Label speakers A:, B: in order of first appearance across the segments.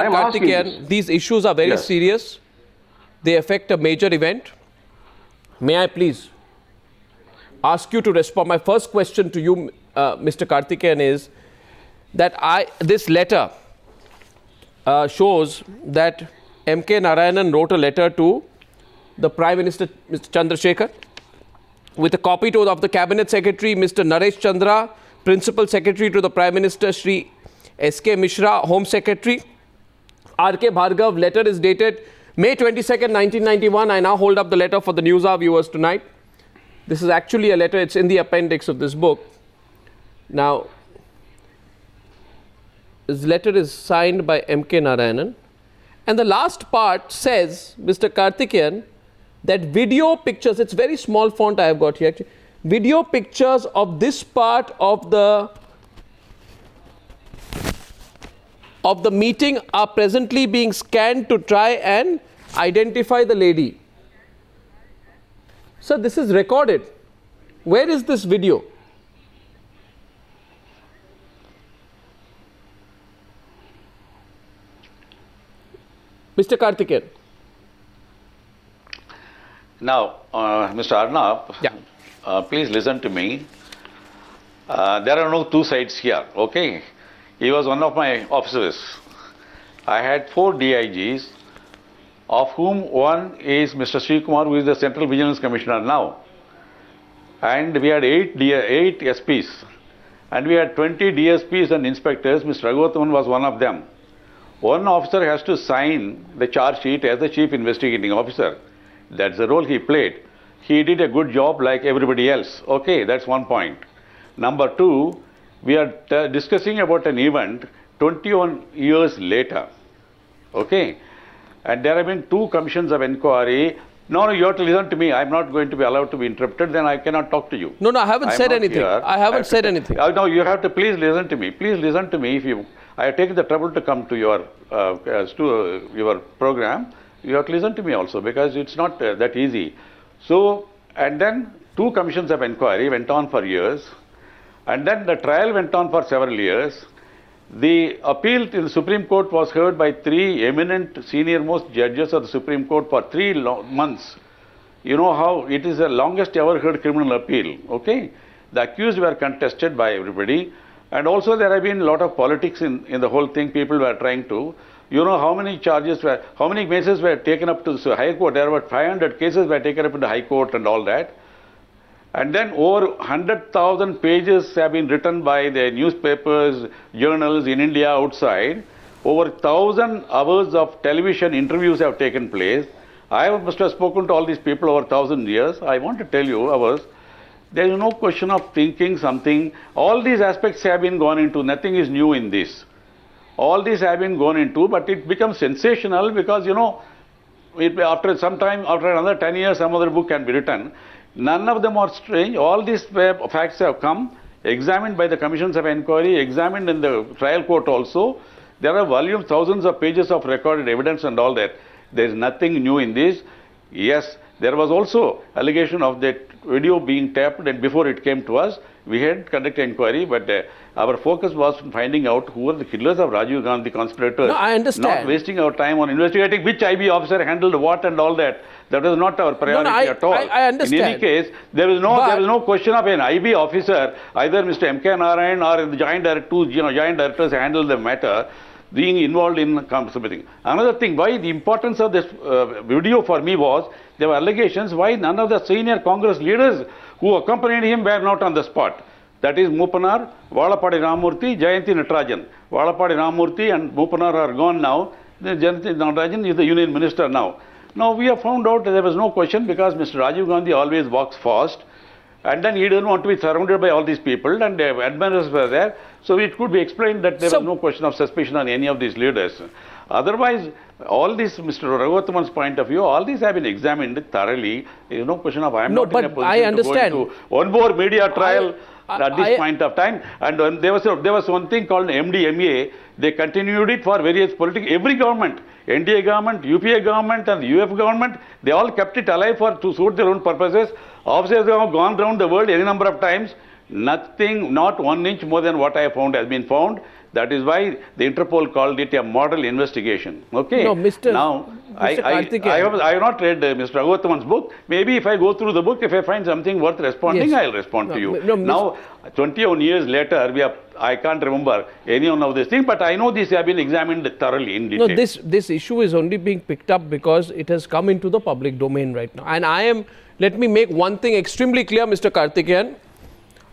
A: Karthikeyan, these issues are very serious. They affect a major event. May I please ask you to respond? My first question to you, Mr. Karthikeyan, is that this letter shows that M.K. Narayanan wrote a letter to the Prime Minister, Mr. Chandrasekhar, with a copy of the Cabinet Secretary, Mr. Naresh Chandra, Principal Secretary to the Prime Minister, Shri S.K. Mishra, Home Secretary. R.K. Bhargav, letter is dated May 22nd, 1991. I now hold up the letter for the Newshour viewers tonight. This is actually a letter. It's in the appendix of this book. Now, this letter is signed by M.K. Narayanan. And the last part says, Mr. Karthikeyan, that video pictures, it's very small font I have got here, actually, video pictures of this part of the meeting are presently being scanned to try and identify the lady. So this is recorded. Where is this video? Mr. Karthikeyan.
B: Now, Mr. Arnab, please listen to me. There are no two sides here, okay? He was one of my officers. I had 4 DIGs, of whom one is Mr. Srikumar, who is the Central Vigilance Commissioner now. And we had 8 SPs. And we had 20 DSPs and inspectors. Mr. Ragothaman was one of them. One officer has to sign the charge sheet as the Chief Investigating Officer. That's the role he played. He did a good job like everybody else. Okay, that's one point. Number 2, we are discussing about an event 21 years later. Okay, and there have been 2 commissions of inquiry. No, you have to listen to me. I'm not going to be allowed to be interrupted. Then I cannot talk to you.
A: No, I haven't said anything. I haven't said anything.
B: No, you have to please listen to me. Please listen to me. I have taken the trouble to come to your program. You have to listen to me also, because it's not that easy. So, and then 2 commissions of inquiry went on for years, and then the trial went on for several years. The appeal to the Supreme Court was heard by 3 eminent senior-most judges of the Supreme Court for 3 months. You know how it is the longest ever heard criminal appeal, okay? The accused were contested by everybody, and also there have been a lot of politics in the whole thing. People were trying to, you know, how many cases were taken up to the High Court. There were 500 cases were taken up in the High Court and all that. And then over 100,000 pages have been written by the newspapers, journals in India, outside. Over 1,000 hours of television interviews have taken place. I must have spoken to all these people over 1,000 years. I want to tell you, there is no question of thinking something. All these aspects have been gone into. Nothing is new in this. All these have been gone into, but it becomes sensational because, you know, after some time, after another 10 years, some other book can be written. None of them are strange. All these facts have come, examined by the commissions of inquiry, examined in the trial court also. There are volumes, thousands of pages of recorded evidence and all that. There is nothing new in this. Yes, there was also allegation of that video being tapped, and before it came to us, we had conducted inquiry, but our focus was finding out who were the killers of Rajiv Gandhi conspirators.
A: No, I understand.
B: Not wasting our time on investigating which IB officer handled what and all that. That was not our priority at all.
A: I understand.
B: In any case, there was no question of an IB officer, either Mr. M.K. Narayan or the joint directors handled the matter, being involved in something. Another thing, why the importance of this video for me was, there were allegations why none of the senior Congress leaders who accompanied him were not on the spot. That is Moopanar, Valapadi Ramurthy, Jayanti Natarajan. Valapadi Ramurthy and Moopanar are gone now. Jayanti Natarajan is the union minister now. Now we have found out that there was no question, because Mr. Rajiv Gandhi always walks fast, and then he didn't want to be surrounded by all these people, and the admirers were there. So it could be explained that there was no question of suspicion on any of these leaders. Otherwise, all this, Mr. Ragothaman's point of view, all these have been examined thoroughly. There is no question of I am not in a position to go into one more media trial at this point of time. And there was one thing called MDMA. They continued it for various every government, NDA government, UPA government and the UF government, they all kept it alive to suit their own purposes. Officers have gone around the world any number of times. Nothing, not 1 inch more than what I have found has been found. That is why the Interpol called it a model investigation. Okay.
A: No, Mr.
B: Now,
A: Karthikeyan.
B: I have not read Mr. Ragothaman's book. Maybe if I go through the book, if I find something worth responding,
A: Yes.
B: I'll respond to you.
A: No,
B: now, 21 years later, I can't remember any one of these things, but I know these have been examined thoroughly in detail.
A: No, this issue is only being picked up because it has come into the public domain right now. And let me make one thing extremely clear, Mr. Karthikeyan.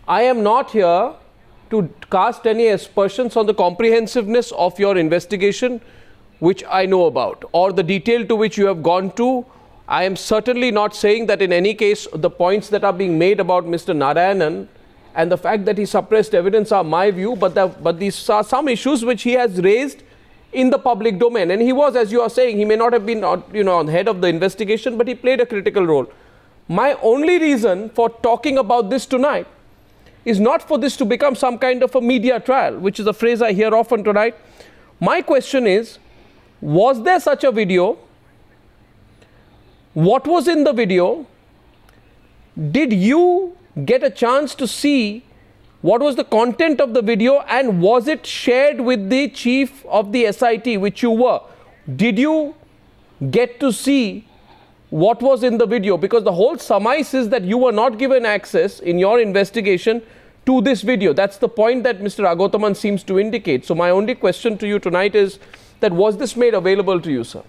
A: I am not here to cast any aspersions on the comprehensiveness of your investigation, which I know about, or the detail to which you have gone to. I am certainly not saying that in any case the points that are being made about Mr. Narayanan and the fact that he suppressed evidence are my view, but these are some issues which he has raised in the public domain. And he was, as you are saying, he may not have been on the head of the investigation, but he played a critical role. My only reason for talking about this tonight is not for this to become some kind of a media trial, which is a phrase I hear often tonight. My question is, was there such a video? What was in the video? Did you get a chance to see what was the content of the video, and was it shared with the chief of the SIT, which you were? Did you get to see what was in the video? Because the whole surmise is that you were not given access in your investigation to this video. That's the point that Mr. Ragothaman seems to indicate. So my only question to you tonight is that was this made available to you, sir?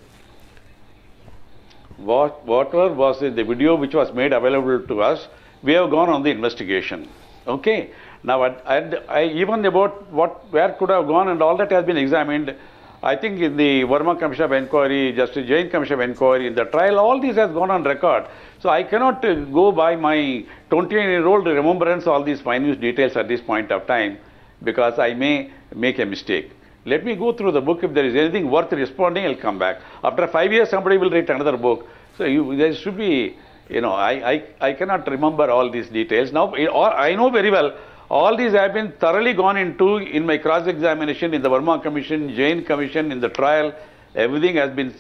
B: Whatever was in the video which was made available to us, we have gone on the investigation. Okay. Now, even about where could have gone and all that has been examined. I think in the Verma Commission of Inquiry, Justice Jain Commission of Inquiry, in the trial, all this has gone on record. So I cannot go by my 20-year-old remembrance all these minute details at this point of time, because I may make a mistake. Let me go through the book. If there is anything worth responding, I'll come back. After 5 years, somebody will write another book. So there should be, I cannot remember all these details. Now, I know very well, all these have been thoroughly gone into in my cross-examination in the Verma Commission, Jain Commission, in the trial. Everything has been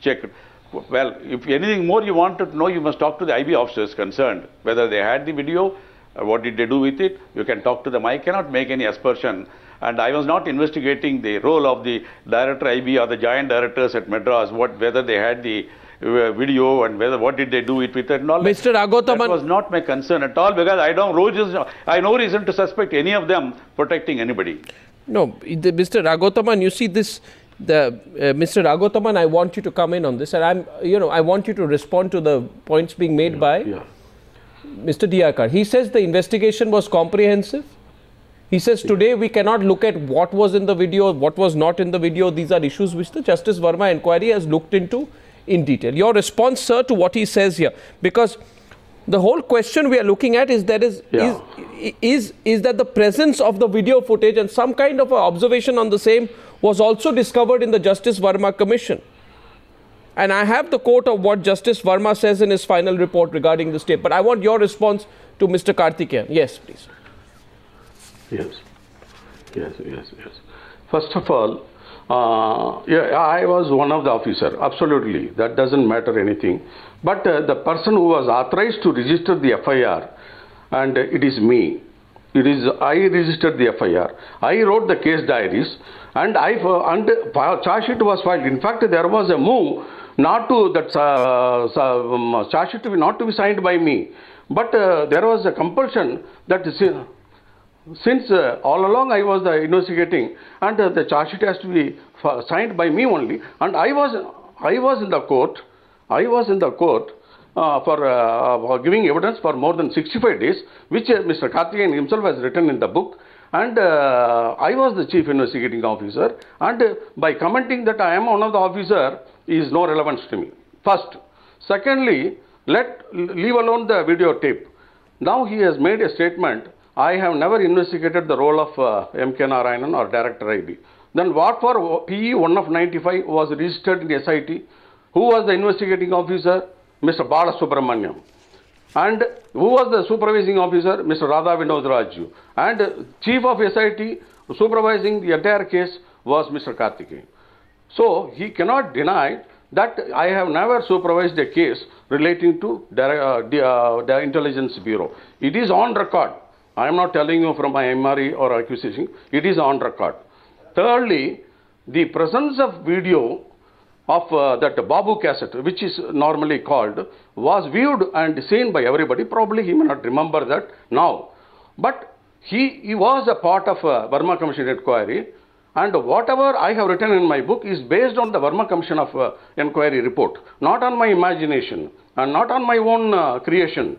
B: checked. Well, if anything more you want to know, you must talk to the IB officers concerned. Whether they had the video, what did they do with it, you can talk to them. I cannot make any aspersion. And I was not investigating the role of the director IB or the joint directors at Madras, whether they had the video and what did they do with it and all.
A: Mr. Ragothaman,
B: that was not my concern at all, because I have no reason to suspect any of them protecting anybody.
A: No, Mr. Ragothaman, you see this, Mr. Ragothaman, I want you to come in on this, and I want you to respond to the points being made by Mr. D Karthikeyan. He says the investigation was comprehensive. He says today we cannot look at what was in the video, what was not in the video. These are issues which the Justice Verma inquiry has looked into in detail. Your response, sir, to what he says here, because the whole question we are looking at is that is that the presence of the video footage and some kind of observation on the same was also discovered in the Justice Verma Commission. And I have the quote of what Justice Verma says in his final report regarding this tape. But I want your response to Mr. Karthikeyan. Yes, please.
C: Yes. First of all, I was one of the officers. Absolutely, that doesn't matter anything. But the person who was authorized to register the FIR, and it is me. I registered the FIR. I wrote the case diaries, and charge sheet was filed. In fact, there was a move not to charge sheet not to be signed by me, but there was a compulsion that. Since all along I was investigating, and the charge sheet has to be signed by me only, and I was in the court for giving evidence for more than 65 days, which Mr. Karthikeyan himself has written in the book, and I was the chief investigating officer, and by commenting that I am one of the officers is no relevance to me. First. Secondly, leave alone the videotape. Now he has made a statement. I have never investigated the role of M.K. Narayanan or Director IB. Then what for PE 1 of 95 was registered in the SIT? Who was the investigating officer? Mr. Bala Subramaniam. And who was the supervising officer? Mr. Radha Vinod Raju. And chief of SIT supervising the entire case was Mr. Karthikeyan. So he cannot deny that I have never supervised a case relating to the Intelligence Bureau. It is on record. I am not telling you from my MRE or accusation. It is on record. Thirdly, the presence of video of that Babu cassette, which is normally called, was viewed and seen by everybody. Probably he may not remember that now. But he was a part of Burma Commission inquiry, and whatever I have written in my book is based on the Burma Commission of inquiry report, not on my imagination and not on my own creation.